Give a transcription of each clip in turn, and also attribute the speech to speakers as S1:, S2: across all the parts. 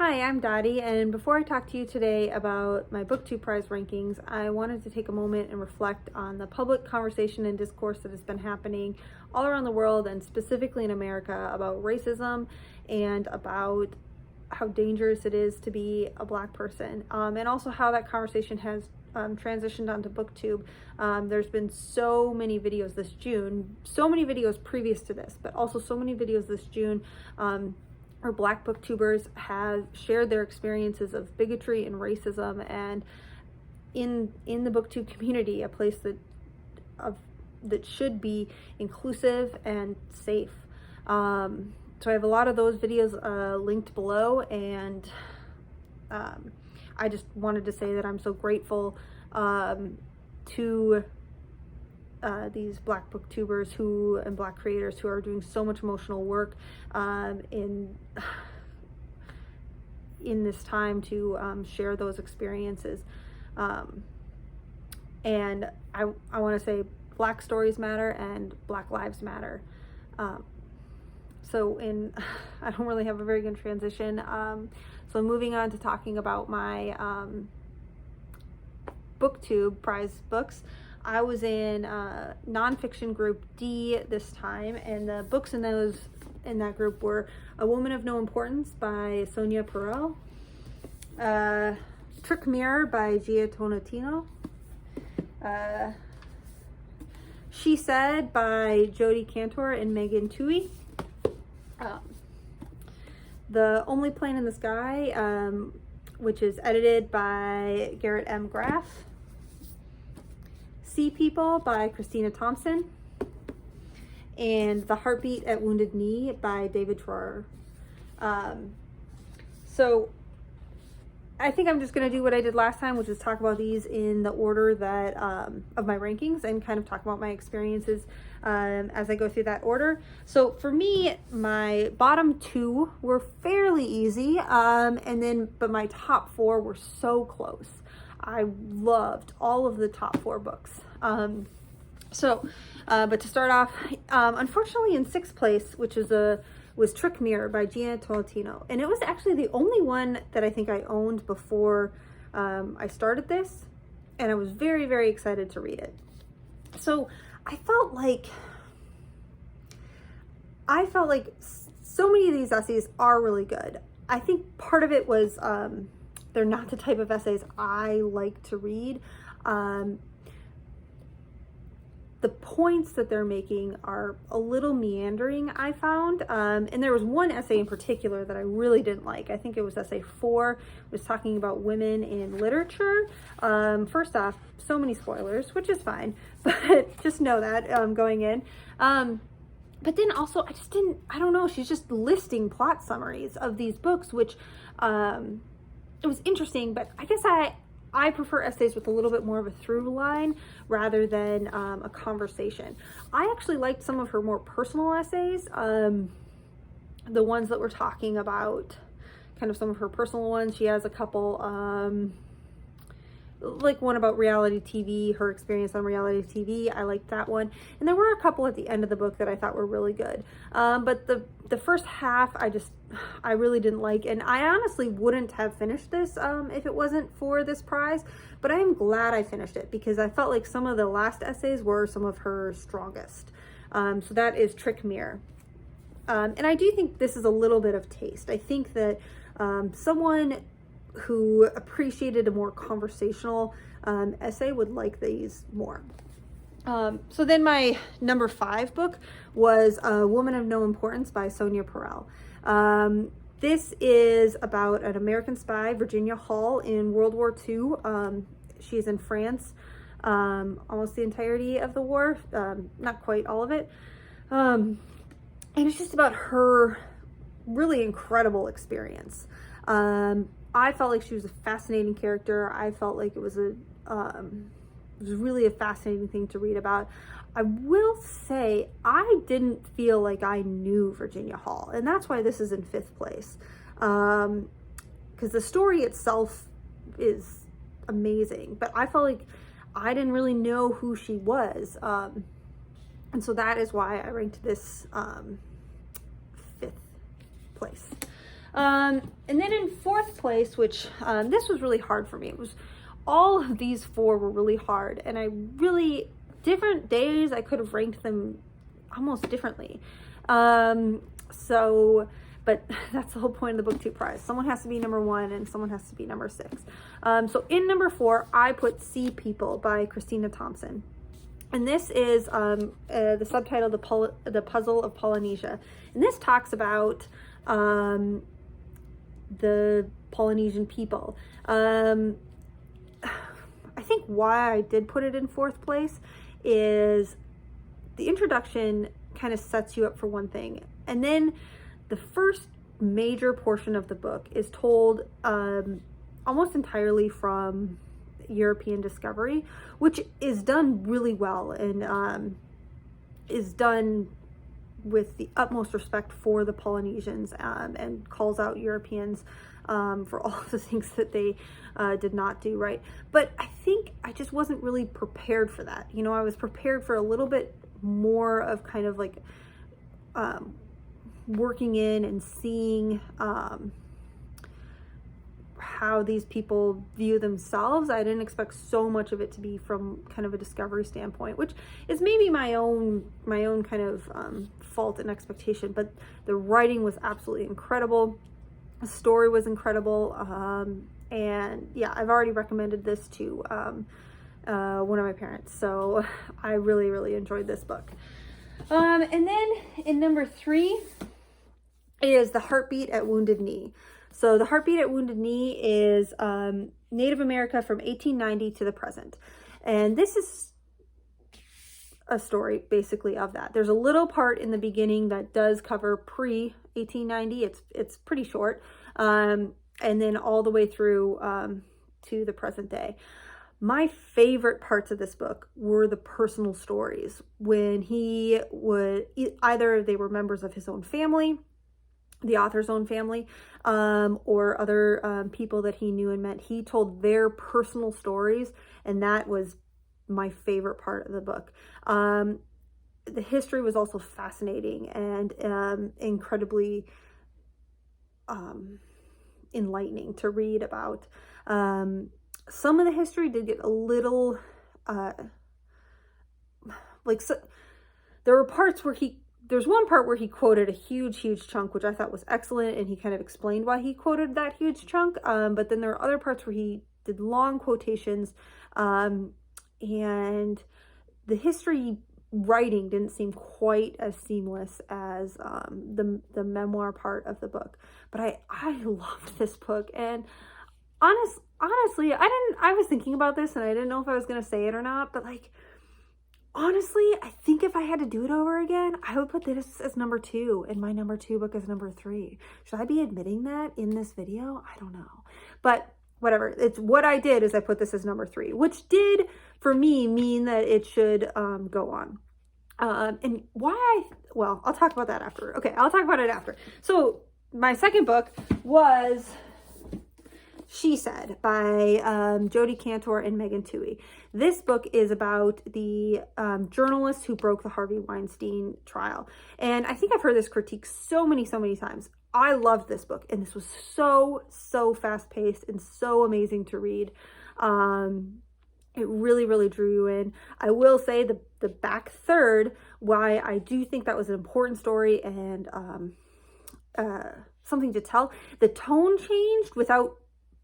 S1: Hi, I'm Dottie, and before I talk to you today about my Booktube Prize rankings, I wanted to take a moment and reflect on the public conversation and discourse that has been happening all around the world, and specifically in America, about racism and about how dangerous it is to be a Black person, and also how that conversation has transitioned onto Booktube. There's been so many videos this June, so many videos previous to this, but also so many videos this June where Black booktubers have shared their experiences of bigotry and racism, and in the booktube community, a place that should be inclusive and safe. So I have a lot of those videos linked below, and I just wanted to say that I'm so grateful to these Black booktubers and Black creators who are doing so much emotional work in this time to share those experiences. And I want to say Black stories matter and Black lives matter. So I don't really have a very good transition. So moving on to talking about my Booktube Prize books. I was in nonfiction group D this time, and the books in that group were A Woman of No Importance by Sonia Perel, Trick Mirror by Gia Tonatino, She Said by Jodi Cantor and Megan Twohey, The Only Plane in the Sky, which is edited by Garrett M. Graff, Sea People by Christina Thompson, and The Heartbeat at Wounded Knee by David Troyer. So I think I'm just going to do what I did last time, which is talk about these in the order that of my rankings, and kind of talk about my experiences as I go through that order. So for me, my bottom two were fairly easy, but my top four were so close. I loved all of the top four books. But to start off, unfortunately in sixth place, which was Trick Mirror by Gia Tolentino. And it was actually the only one that I think I owned before I started this. And I was very, very excited to read it. So I felt like so many of these essays are really good. I think part of it was they're not the type of essays I like to read. The points that they're making are a little meandering, I found. And there was one essay in particular that I really didn't like. I think it was essay 4. It was talking about women in literature. First off, so many spoilers, which is fine, but just know that going in. But then also, I don't know, she's just listing plot summaries of these books, which it was interesting, but I guess I prefer essays with a little bit more of a through line rather than a conversation. I actually liked some of her more personal essays, the ones that were talking about kind of some of her personal ones. She has a couple, like one about reality TV, her experience on reality TV. I liked that one. And there were a couple at the end of the book that I thought were really good. But the first half, I really didn't like, and I honestly wouldn't have finished this if it wasn't for this prize, but I am glad I finished it because I felt like some of the last essays were some of her strongest. So that is Trick Mirror. And I do think this is a little bit of taste. I think that someone who appreciated a more conversational essay would like these more. So then my number 5 book was A Woman of No Importance by Sonia Perel. This is about an American spy, Virginia Hall, in World War II. She's in France almost the entirety of the war, not quite all of it. And it's just about her really incredible experience. I felt like she was a fascinating character. I felt like it was really a fascinating thing to read about. I will say I didn't feel like I knew Virginia Hall, and that's why this is in 5th place. Because the story itself is amazing, but I felt like I didn't really know who she was. And so that is why I ranked this 5th place. And then in fourth place, which this was really hard for me. It was all of these four were really hard, and I really different days I could have ranked them almost differently. But that's the whole point of the Booktube Prize. Someone has to be number 1 and someone has to be number 6. So in number 4, I put Sea People by Christina Thompson. And this is the subtitle, The Puzzle of Polynesia. And this talks about the Polynesian people. I think why I did put it in 4th place is the introduction kind of sets you up for one thing. And then the first major portion of the book is told almost entirely from European discovery, which is done really well and is done with the utmost respect for the Polynesians and calls out Europeans for all the things that they did not do right. But I think I just wasn't really prepared for that. You know, I was prepared for a little bit more of kind of like working in and seeing how these people view themselves. I didn't expect so much of it to be from kind of a discovery standpoint, which is maybe my own kind of fault and expectation. But the writing was absolutely incredible. The story was incredible. And yeah, I've already recommended this to one of my parents. So I really, really enjoyed this book. And then in number 3 is The Heartbeat at Wounded Knee. So The Heartbeat at Wounded Knee is Native America from 1890 to the present. And this is a story basically of that. There's a little part in the beginning that does cover pre-1890. It's pretty short. And then all the way through to the present day. My favorite parts of this book were the personal stories when he would either they were members of his own family, the author's own family, or other people that he knew and met. He told their personal stories, and that was my favorite part of the book. The history was also fascinating and incredibly enlightening to read about. Some of the history did get a little there were parts where there's one part where he quoted a huge chunk, which I thought was excellent, and he kind of explained why he quoted that huge chunk. But then there are other parts where he did long quotations, and the history writing didn't seem quite as seamless as the memoir part of the book. But I loved this book, and honestly, I was thinking about this and I didn't know if I was going to say it or not, but like, honestly, I think if I had to do it over again, I would put this as number 2 and my number 2 book as number 3. Should I be admitting that in this video? I don't know, but whatever. It's what I did is I put this as number 3, which did for me mean that it should go on. And why well, I'll talk about that after. Okay, I'll talk about it after. So my second book was She Said by Jodi Kantor and Megan Twohey. This book is about the journalist who broke the Harvey Weinstein trial. And I think I've heard this critique so many times. I loved this book, and this was so fast-paced and so amazing to read. It really drew you in. I will say the back third, why I do think that was an important story and something to tell. The tone changed without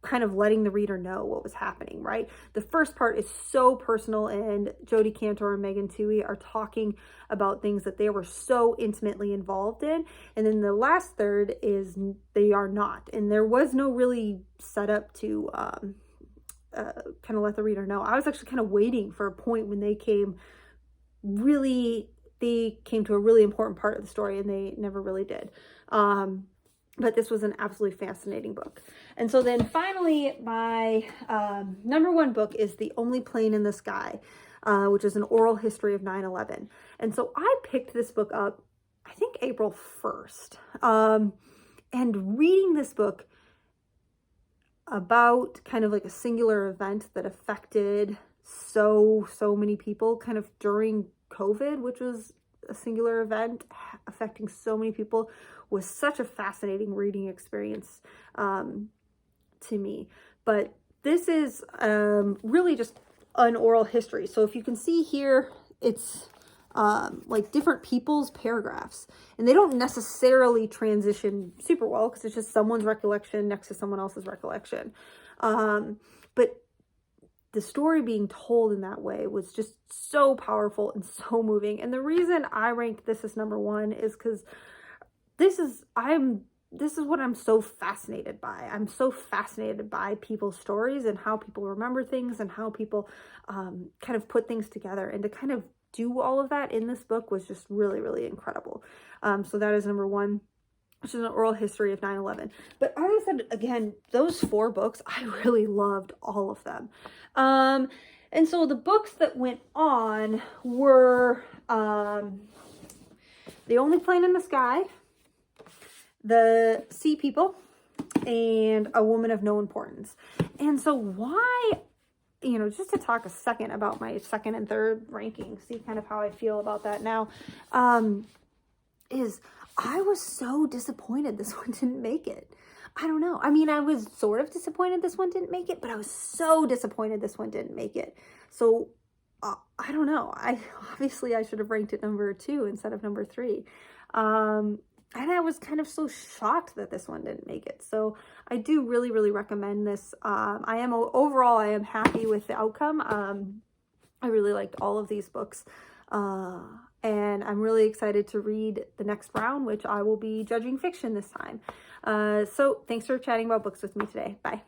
S1: kind of letting the reader know what was happening, right? The first part is so personal, and Jodi Kantor and Megan Twohey are talking about things that they were so intimately involved in. And then the last third is they are not. And there was no really setup to kind of let the reader know. I was actually kind of waiting for a point when they came to a really important part of the story, and they never really did. But this was an absolutely fascinating book. And so then finally, my number 1 book is The Only Plane in the Sky, which is an oral history of 9/11. And so I picked this book up, I think April 1st. And reading this book about kind of like a singular event that affected so many people kind of during COVID, which was a singular event affecting so many people, was such a fascinating reading experience to me. But this is really just an oral history. So if you can see here, it's like different people's paragraphs, and they don't necessarily transition super well because it's just someone's recollection next to someone else's recollection. But the story being told in that way was just so powerful and so moving. And the reason I rank this as number one is because this is what I'm so fascinated by. I'm so fascinated by people's stories and how people remember things and how people kind of put things together, and to kind of do all of that in this book was just really, really incredible. So that is number one, which is an oral history of 9/11. But as I said, again, those 4 books, I really loved all of them. And so the books that went on were The Only Plane in the Sky, The Sea People, and A Woman of No Importance. And so why, just to talk a second about my second and third rankings, see kind of how I feel about that now, is I was so disappointed this one didn't make it. I don't know. I mean, I was sort of disappointed this one didn't make it, but I was so disappointed this one didn't make it. So I don't know. I should have ranked it number 2 instead of number 3. And I was kind of so shocked that this one didn't make it. So I do really, really recommend this. Overall, I am happy with the outcome. I really liked all of these books. And I'm really excited to read the next round, which I will be judging fiction this time. So thanks for chatting about books with me today. Bye.